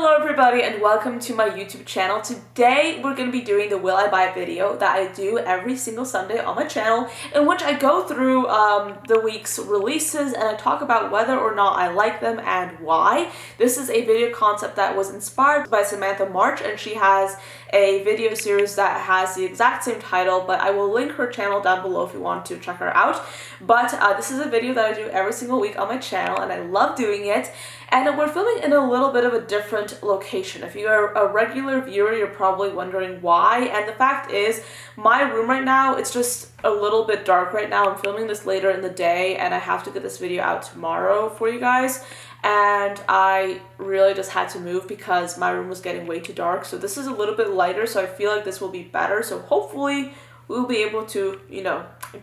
Hello everybody and welcome to my YouTube channel. Today we're going to be doing the Will I Buy It video that I do every single Sunday on my channel, in which I go through the week's releases and I talk about whether or not I like them and why. This is a video concept that was inspired by Samantha March, and she has a video series that has the exact same title, but I will link her channel down below if you want to check her out. But this is a video that I do every single week on my channel and I love doing it. And we're filming in a little bit of a different location. If you're a regular viewer, you're probably wondering why. And the fact is, my room right now, it's just a little bit dark right now. I'm filming this later in the day and I have to get this video out tomorrow for you guys. And I really just had to move because my room was getting way too dark. So this is a little bit lighter, so I feel like this will be better. So hopefully we'll be able to,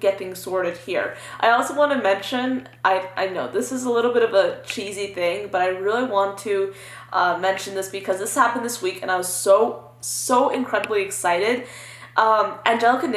get things sorted here. I also want to mention, I know this is a little bit of a cheesy thing, but I really want to mention this because this happened this week and I was so incredibly excited. Angelica,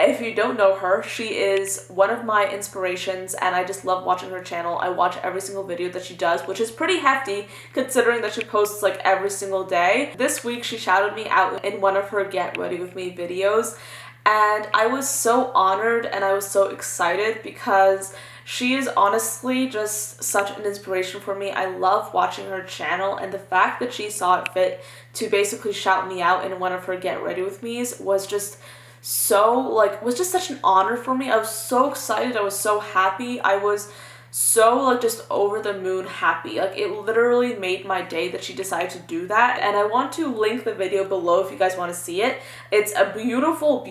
if you don't know her, she is one of my inspirations and I just love watching her channel. I watch every single video that she does, which is pretty hefty considering that she posts like every single day. This week she shouted me out in one of her Get Ready With Me videos. And I was so honored and I was so excited because she is honestly just such an inspiration for me. I love watching her channel, and the fact that she saw it fit to basically shout me out in one of her Get Ready With Me's was just such an honor for me. I was so excited. I was so happy. I was so just over the moon happy. It literally made my day that she decided to do that, and I want to link the video below if you guys want to see it. It's a beautiful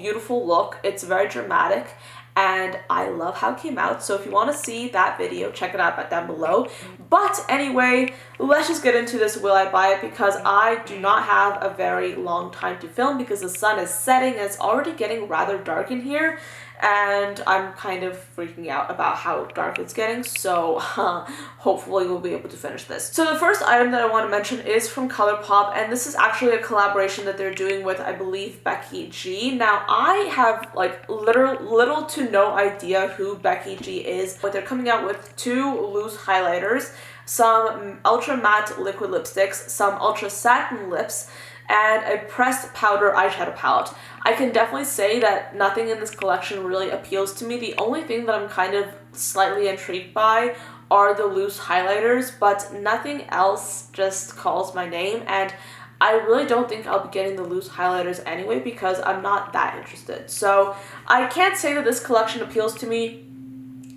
look. It's very dramatic and I love how it came out. So if you want to see that video, check it out down below. But anyway, let's just get into this Will I Buy It, because I do not have a very long time to film because the sun is setting and it's already getting rather dark in here. And I'm kind of freaking out about how dark it's getting, so hopefully we'll be able to finish this. So the first item that I want to mention is from Colourpop, and this is actually a collaboration that they're doing with, I believe, Becky G. Now, I have little to no idea who Becky G is, but they're coming out with two loose highlighters, some ultra matte liquid lipsticks, some ultra satin lips, and a pressed powder eyeshadow palette. I can definitely say that nothing in this collection really appeals to me. The only thing that I'm kind of slightly intrigued by are the loose highlighters, but nothing else just calls my name, and I really don't think I'll be getting the loose highlighters anyway because I'm not that interested. So I can't say that this collection appeals to me.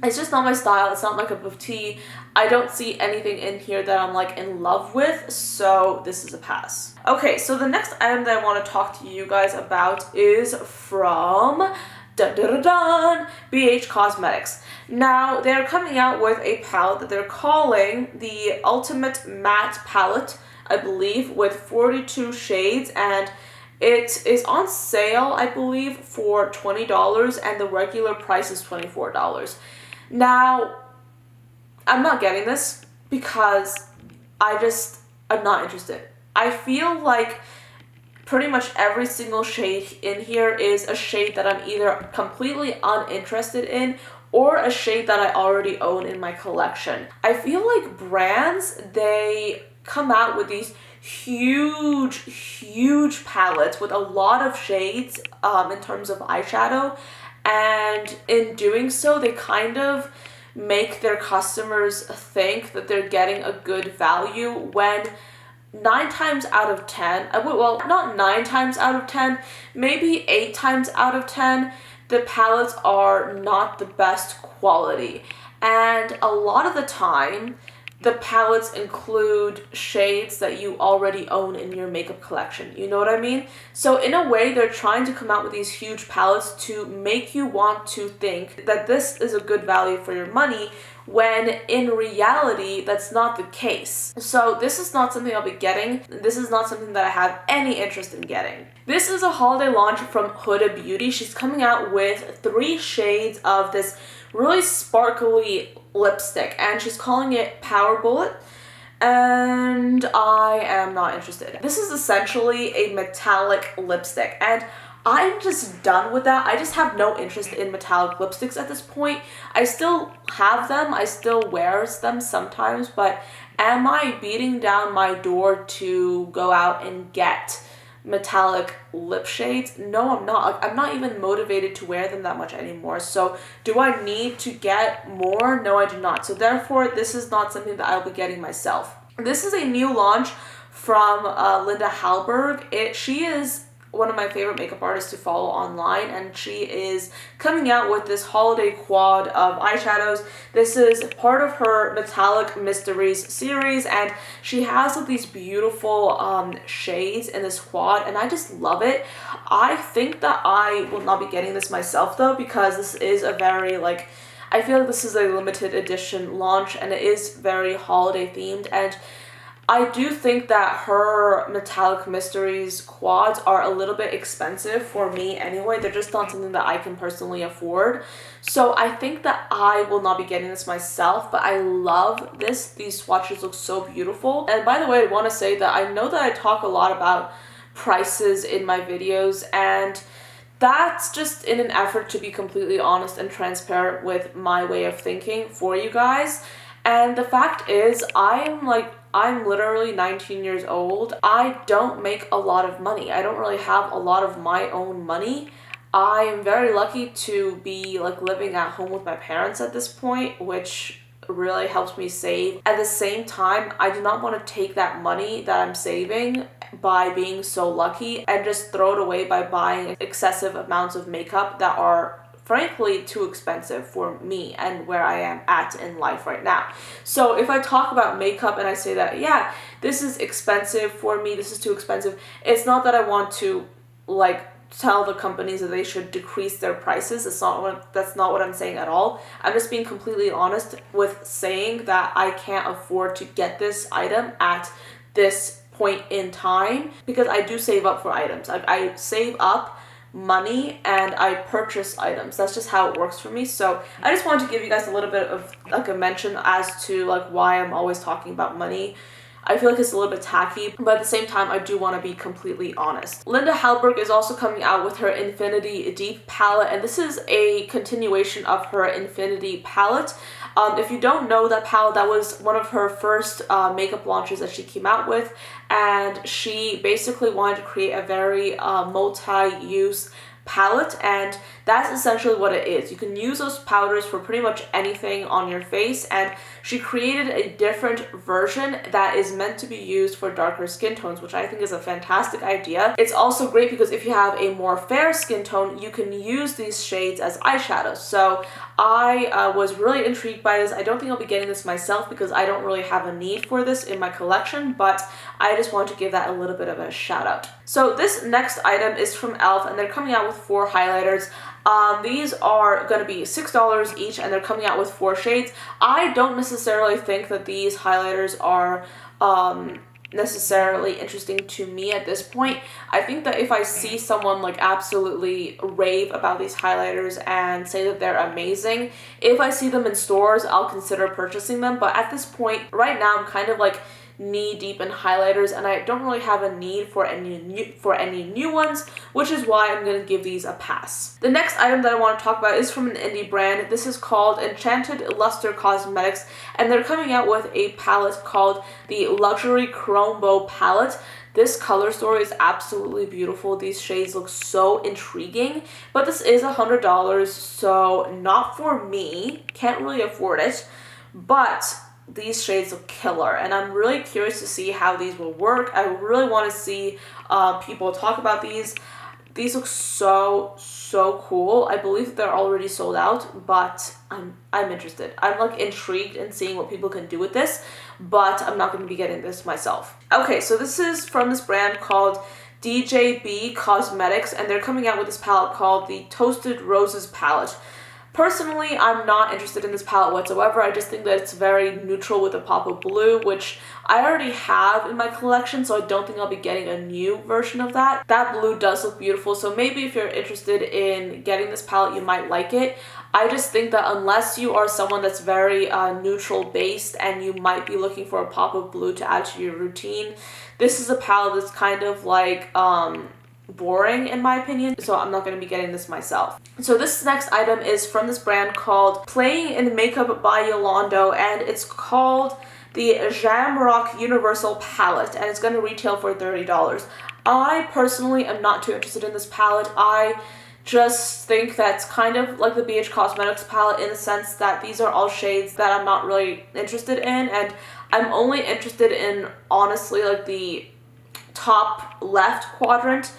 It's just not my style. It's not my cup of tea. I don't see anything in here that I'm in love with, so this is a pass. Okay, so the next item that I want to talk to you guys about is from BH Cosmetics. Now, they're coming out with a palette that they're calling the Ultimate Matte Palette, I believe, with 42 shades, and it is on sale, I believe, for $20, and the regular price is $24. Now, I'm not getting this because I'm not interested. I feel like pretty much every single shade in here is a shade that I'm either completely uninterested in or a shade that I already own in my collection. I feel like brands, they come out with these huge palettes with a lot of shades in terms of eyeshadow, and in doing so they kind of make their customers think that they're getting a good value when 9 times out of 10, well, not 9 times out of 10, maybe 8 times out of 10, the palettes are not the best quality. And a lot of the time, the palettes include shades that you already own in your makeup collection. You know what I mean? So in a way, they're trying to come out with these huge palettes to make you want to think that this is a good value for your money, when in reality, that's not the case. So this is not something I'll be getting. This is not something that I have any interest in getting. This is a holiday launch from Huda Beauty. She's coming out with 3 shades of this really sparkly lipstick, and she's calling it Power Bullet, and I am not interested. This is essentially a metallic lipstick, and I'm just done with that. I just have no interest in metallic lipsticks at this point. I still have them, I still wear them sometimes, but Am I beating down my door to go out and get metallic lip shades? No, I'm not. Like, I'm not even motivated to wear them that much anymore. So do I need to get more? No, I do not. So therefore, this is not something that I'll be getting myself. This is a new launch from Linda Hallberg. She is one of my favorite makeup artists to follow online, and she is coming out with this holiday quad of eyeshadows. This is part of her Metallic Mysteries series, and she has like these beautiful shades in this quad, and I just love it. I think that I will not be getting this myself though, because this is a very like, I feel like this is a limited edition launch, and it is very holiday themed, and I do think that her Metallic Mysteries quads are a little bit expensive for me anyway. They're just not something that I can personally afford. So I think that I will not be getting this myself, but I love this. These swatches look so beautiful. And by the way, I want to say that I know that I talk a lot about prices in my videos, and that's just in an effort to be completely honest and transparent with my way of thinking for you guys. And the fact is, I'm literally 19 years old. I don't make a lot of money. I don't really have a lot of my own money. I am very lucky to be like living at home with my parents at this point, which really helps me save. At the same time, I do not want to take that money that I'm saving by being so lucky and just throw it away by buying excessive amounts of makeup that are frankly too expensive for me and where I am at in life right now. So if I talk about makeup and I say that, yeah, this is expensive for me, this is too expensive, it's not that I want to like tell the companies that they should decrease their prices. That's not what I'm saying at all. I'm just being completely honest with saying that I can't afford to get this item at this point in time, because I do save up for items. I save up money and I purchase items. That's just how it works for me. So I just wanted to give you guys a little bit of like a mention as to like why I'm always talking about money. I feel like it's a little bit tacky, but at the same time, I do want to be completely honest. Linda Hallberg is also coming out with her Infinity Deep palette, and this is a continuation of her Infinity palette. If you don't know that palette, that was one of her first makeup launches that she came out with, and she basically wanted to create a very multi-use palette, and that's essentially what it is. You can use those powders for pretty much anything on your face, and she created a different version that is meant to be used for darker skin tones, which I think is a fantastic idea. It's also great because if you have a more fair skin tone, you can use these shades as eyeshadows. So I was really intrigued by this. I don't think I'll be getting this myself because I don't really have a need for this in my collection, but I just want to give that a little bit of a shout out. So this next item is from e.l.f. and they're coming out with 4 highlighters. These are going to be $6 each, and they're coming out with 4 shades. I don't necessarily think that these highlighters are necessarily interesting to me at this point. I think that if I see someone like absolutely rave about these highlighters and say that they're amazing, if I see them in stores, I'll consider purchasing them. But at this point, right now, I'm kind of like knee deep in highlighters, and I don't really have a need for any new ones, which is why I'm going to give these a pass. The next item that I want to talk about is from an indie brand. This is called Enchanted Luster Cosmetics, and they're coming out with a palette called the Luxury Chrome Bow palette. This color story is absolutely beautiful. These shades look so intriguing, but this is $100, so not for me. Can't really afford it, but these shades look killer, and I'm really curious to see how these will work. I really want to see people talk about these. These look so cool. I believe that they're already sold out, but I'm interested. I'm like intrigued in seeing what people can do with this, but I'm not going to be getting this myself. Okay, so this is from this brand called DJB Cosmetics, and they're coming out with this palette called the Toasted Roses palette. Personally, I'm not interested in this palette whatsoever. I just think that it's very neutral with a pop of blue, which I already have in my collection, so I don't think I'll be getting a new version of that. That blue does look beautiful, so maybe if you're interested in getting this palette, you might like it. I just think that unless you are someone that's very neutral based and you might be looking for a pop of blue to add to your routine, this is a palette that's kind of like boring in my opinion, so I'm not going to be getting this myself. So this next item is from this brand called Playing in Makeup by Yolando, and it's called the Jamrock Universal Palette, and it's going to retail for $30. I personally am not too interested in this palette. I just think that's kind of like the BH Cosmetics palette in the sense that these are all shades that I'm not really interested in, and I'm only interested in, honestly, like the top left quadrant,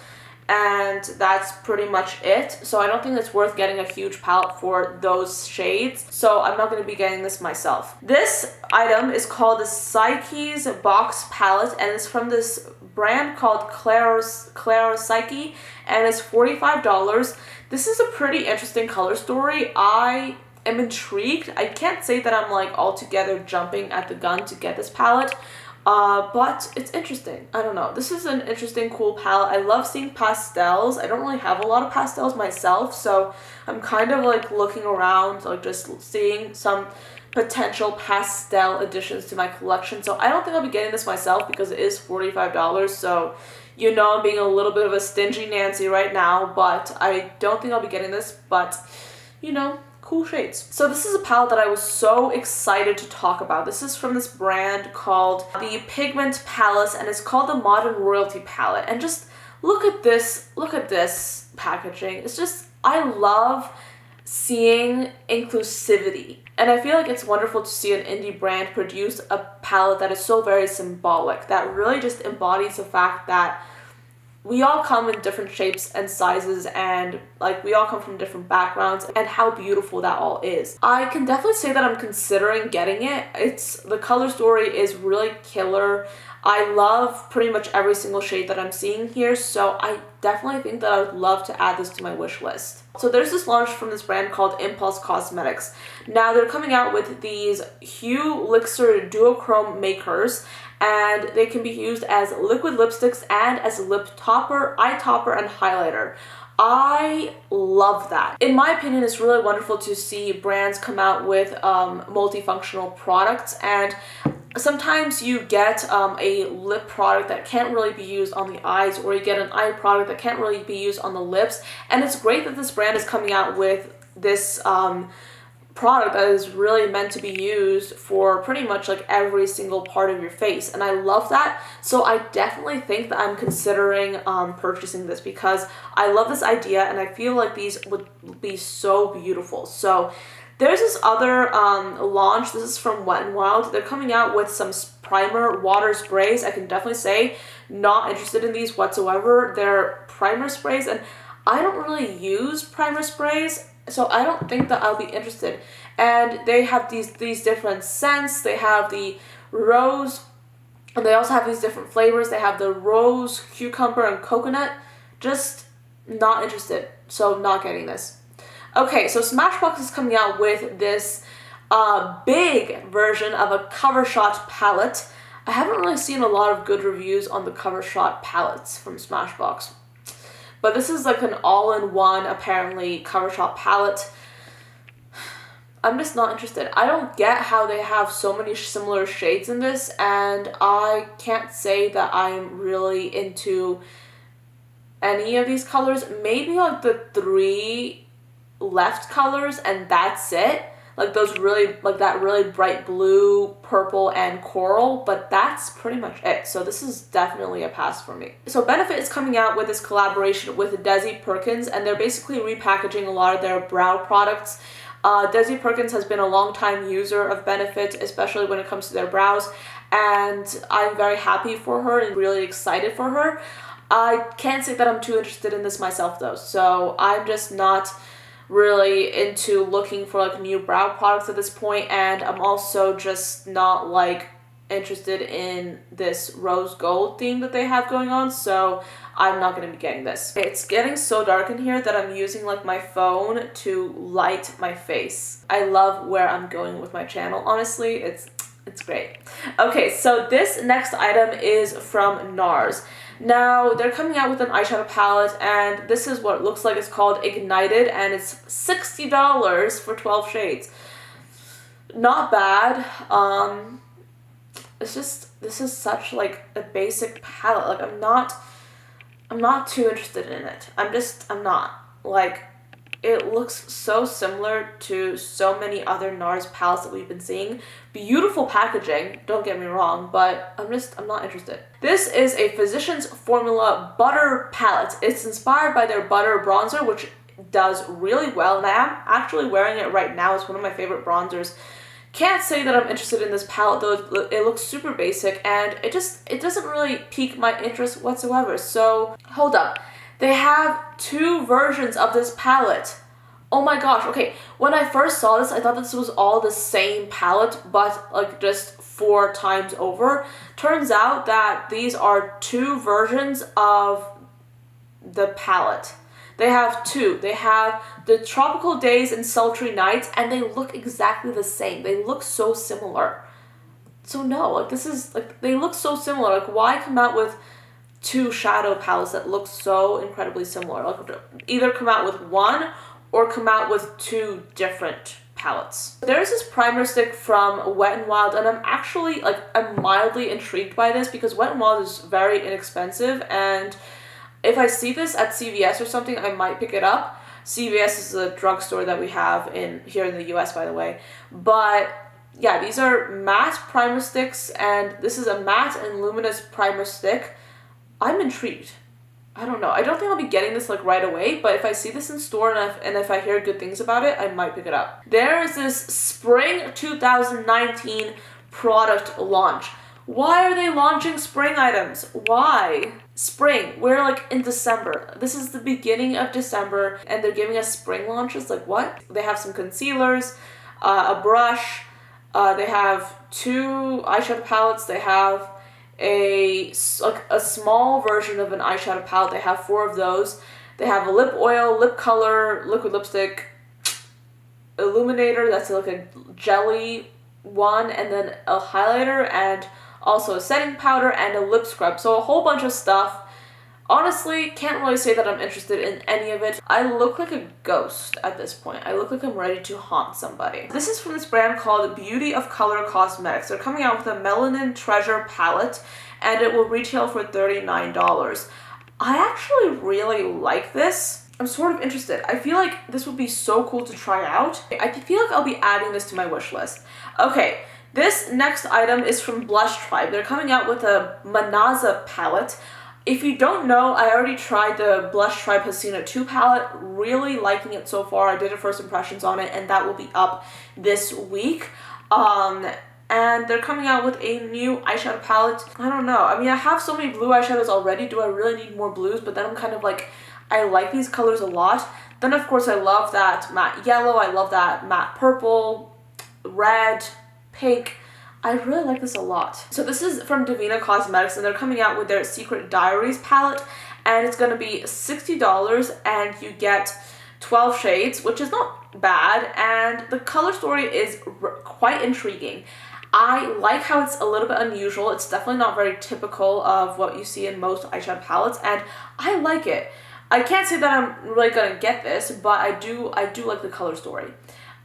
and that's pretty much it. So I don't think it's worth getting a huge palette for those shades, so I'm not going to be getting this myself. This item is called the Psyche's Box Palette, and it's from this brand called Claire Psyche, and it's $45. This is a pretty interesting color story. I am intrigued. I can't say that I'm like altogether jumping at the gun to get this palette, but it's interesting. I don't know. This is an interesting, cool palette. I love seeing pastels. I don't really have a lot of pastels myself, so I'm kind of like looking around, like just seeing some potential pastel additions to my collection. So I don't think I'll be getting this myself because it is $45. So, you know, I'm being a little bit of a stingy Nancy right now, but I don't think I'll be getting this, but, you know, cool shades. So this is a palette that I was so excited to talk about. This is from this brand called the Pigment Palace, and it's called the Modern Royalty Palette. And just look at this packaging. It's just, I love seeing inclusivity. And I feel like it's wonderful to see an indie brand produce a palette that is so very symbolic, that really just embodies the fact that we all come in different shapes and sizes, and like we all come from different backgrounds, and how beautiful that all is. I can definitely say that I'm considering getting it. The color story is really killer. I love pretty much every single shade that I'm seeing here, so I definitely think that I would love to add this to my wish list. So there's this launch from this brand called Impulse Cosmetics. Now they're coming out with these Hue Elixir Duochrome makers, and they can be used as liquid lipsticks and as a lip topper, eye topper, and highlighter. I love that. In my opinion, it's really wonderful to see brands come out with multifunctional products, and sometimes you get a lip product that can't really be used on the eyes, or you get an eye product that can't really be used on the lips, and it's great that this brand is coming out with this product that is really meant to be used for pretty much like every single part of your face, and I love that. So I definitely think that I'm considering purchasing this because I love this idea, and I feel like these would be so beautiful. So there's this other launch. This is from Wet n Wild. They're coming out with some primer water sprays. I can definitely say not interested in these whatsoever. They're primer sprays, and I don't really use primer sprays, so I don't think that I'll be interested. And they have these different scents. They have the rose, and they also have these different flavors. They have the rose, cucumber, and coconut. Just not interested, so not getting this. Okay, so Smashbox is coming out with this big version of a cover shot palette. I haven't really seen a lot of good reviews on the cover shot palettes from Smashbox, but this is like an all-in-one, apparently, cover shot palette. I'm just not interested. I don't get how they have so many similar shades in this, and I can't say that I'm really into any of these colors. Maybe like the 3 left colors, and that's it. Like those really, like that really bright blue, purple, and coral, but that's pretty much it. So this is definitely a pass for me. So Benefit is coming out with this collaboration with Desi Perkins, and they're basically repackaging a lot of their brow products. Desi Perkins has been a long-time user of Benefit, especially when it comes to their brows, and I'm very happy for her and really excited for her. I can't say that I'm too interested in this myself though, so I'm just not really into looking for like new brow products at this point, and I'm also just not like interested in this rose gold theme that they have going on, so I'm not going to be getting this. It's getting so dark in here that I'm using like my phone to light my face. I love where I'm going with my channel, honestly. It's great. Okay, so this next item is from Nars. Now, they're coming out with an eyeshadow palette, and this is what it looks like. It's called Ignited, and it's $60 for 12 shades. Not bad. It's just, this is such like a basic palette. Like I'm not too interested in it. I'm not. Like, It looks so similar to so many other Nars palettes that we've been seeing. Beautiful packaging, don't get me wrong, but I'm not interested. This is a Physicians Formula Butter palette. It's inspired by their Butter bronzer, which does really well, and I am actually wearing it right now. It's one of my favorite bronzers. Can't say that I'm interested in this palette though. It looks super basic, and it doesn't really pique my interest whatsoever. So hold up. They have 2 versions of this palette. Oh my gosh, okay. When I first saw this, I thought this was all the same palette, but like just 4 times over. Turns out that these are 2 versions of the palette. They have 2. They have the Tropical Days and Sultry Nights, and they look exactly the same. They look so similar. So no, like this is, like, they look so similar. Like, why come out with 2 shadow palettes that look so incredibly similar? Like, either come out with 1 or come out with 2 different palettes. There's this primer stick from Wet n Wild, and I'm mildly intrigued by this because Wet n Wild is very inexpensive, and if I see this at CVS or something, I might pick it up. CVS is a drugstore that we have here in the US, by the way. But yeah, these are matte primer sticks, and this is a matte and luminous primer stick. I'm intrigued. I don't know. I don't think I'll be getting this like right away, but if I see this in store and if I hear good things about it, I might pick it up. There is this Spring 2019 product launch. Why are they launching spring items? Why? Spring. We're like in December. This is the beginning of December, and they're giving us spring launches. Like, what? They have some concealers, a brush. They have 2 eyeshadow palettes. They have a small version of an eyeshadow palette. They have 4 of those. They have a lip oil, lip color, liquid lipstick, illuminator. That's like a jelly one, and then a highlighter, and also a setting powder and a lip scrub. So a whole bunch of stuff. Honestly, can't really say that I'm interested in any of it. I look like a ghost at this point. I look like I'm ready to haunt somebody. This is from this brand called Beauty of Color Cosmetics. They're coming out with a Melanin Treasure palette, and it will retail for $39. I actually really like this. I'm sort of interested. I feel like this would be so cool to try out. I feel like I'll be adding this to my wish list. Okay. This next item is from Blushtribe. They're coming out with a Manaza palette. If you don't know, I already tried the Blushtribe Hasina 2 palette. Really liking it so far. I did a first impressions on it, and that will be up this week. And they're coming out with a new eyeshadow palette. I don't know. I mean, I have so many blue eyeshadows already. Do I really need more blues? But then I'm kind of like, I like these colors a lot. Then, of course, I love that matte yellow. I love that matte purple, red, pink. I really like this a lot. So this is from Divina Cosmetics, and they're coming out with their Secret Diaries palette, and it's going to be $60, and you get 12 shades, which is not bad, and the color story is quite intriguing. I like how it's a little bit unusual. It's definitely not very typical of what you see in most eyeshadow palettes, and I like it. I can't say that I'm really going to get this, but I do like the color story.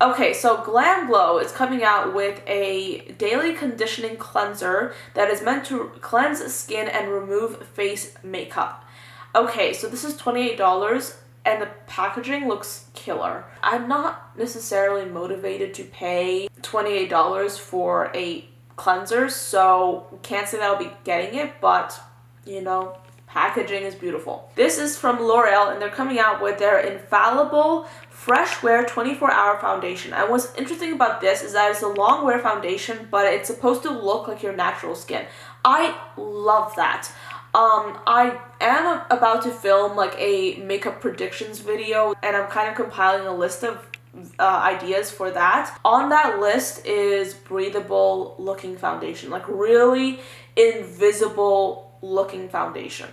Okay, so Glam Glow is coming out with a daily conditioning cleanser that is meant to cleanse skin and remove face makeup. Okay, so this is $28, and the packaging looks killer. I'm not necessarily motivated to pay $28 for a cleanser, so can't say that I'll be getting it, but, you know, packaging is beautiful. This is from L'Oreal, and they're coming out with their Infallible Fresh Wear 24-Hour Foundation. And what's interesting about this is that it's a long wear foundation, but it's supposed to look like your natural skin. I love that. I am about to film like a makeup predictions video, and I'm kind of compiling a list of ideas for that. On that list is breathable looking foundation, like really invisible looking foundation.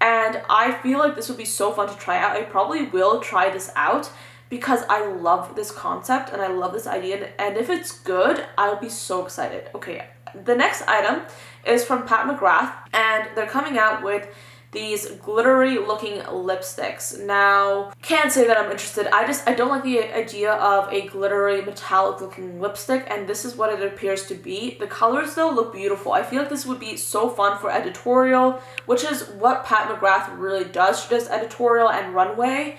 And I feel like this would be so fun to try out. I probably will try this out because I love this concept and I love this idea. And if it's good, I'll be so excited. Okay, the next item is from Pat McGrath, and they're coming out with these glittery looking lipsticks. Now, can't say that I'm interested. I don't like the idea of a glittery metallic looking lipstick, and this is what it appears to be. The colors though look beautiful. I feel like this would be so fun for editorial, which is what Pat McGrath really does. She does editorial and runway.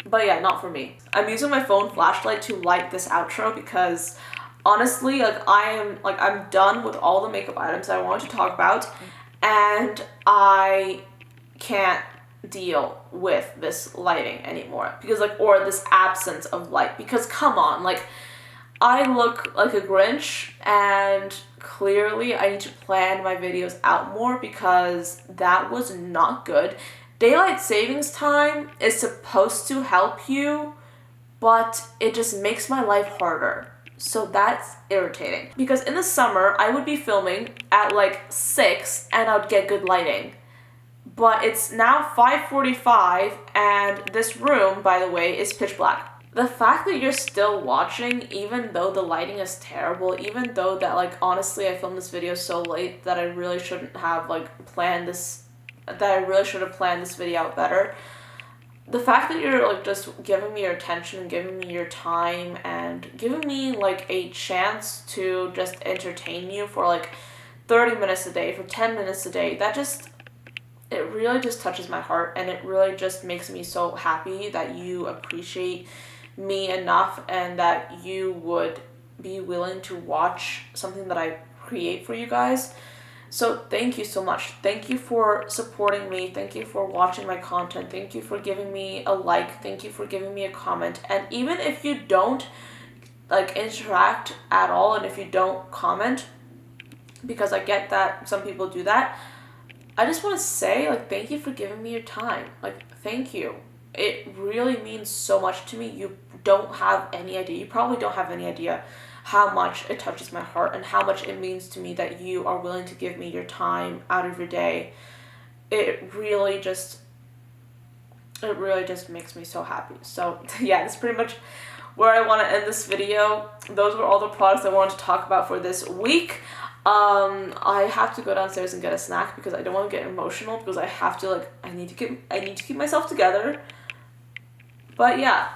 But yeah, not for me. I'm using my phone flashlight to light this outro because honestly, like I'm done with all the makeup items that I wanted to talk about, and I can't deal with this lighting anymore because or this absence of light, because come on, like I look like a Grinch, and clearly I need to plan my videos out more because that was not good. Daylight savings time is supposed to help you, but it just makes my life harder. So that's irritating. Because in the summer, I would be filming at like 6 and I would get good lighting. But it's now 5:45 and this room, by the way, is pitch black. The fact that you're still watching, even though the lighting is terrible, even though that like honestly I filmed this video so late that I really shouldn't have planned this video out better. The fact that you're like just giving me your attention and giving me your time and giving me like a chance to just entertain you for like 30 minutes a day, for 10 minutes a day, it really just touches my heart, and it really just makes me so happy that you appreciate me enough and that you would be willing to watch something that I create for you guys. So thank you so much. Thank you for supporting me. Thank you for watching my content. Thank you for giving me a like. Thank you for giving me a comment. And even if you don't interact at all, and if you don't comment, because I get that some people do that, I just want to say thank you for giving me your time. Thank you. It really means so much to me. You don't have any idea. You probably don't have any idea how much it touches my heart and how much it means to me that you are willing to give me your time out of your day. It really just makes me so happy. So yeah, that's pretty much where I want to end this video. Those were all the products I wanted to talk about for this week. I have to go downstairs and get a snack because I don't want to get emotional, because I have to I need to keep myself together. But yeah,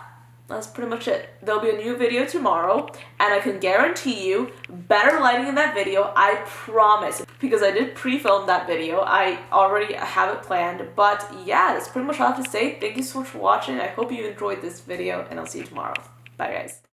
that's pretty much it. There'll be a new video tomorrow, and I can guarantee you better lighting in that video, I promise. Because I did pre-film that video, I already have it planned. But yeah, that's pretty much all I have to say. Thank you so much for watching. I hope you enjoyed this video, and I'll see you tomorrow. Bye guys.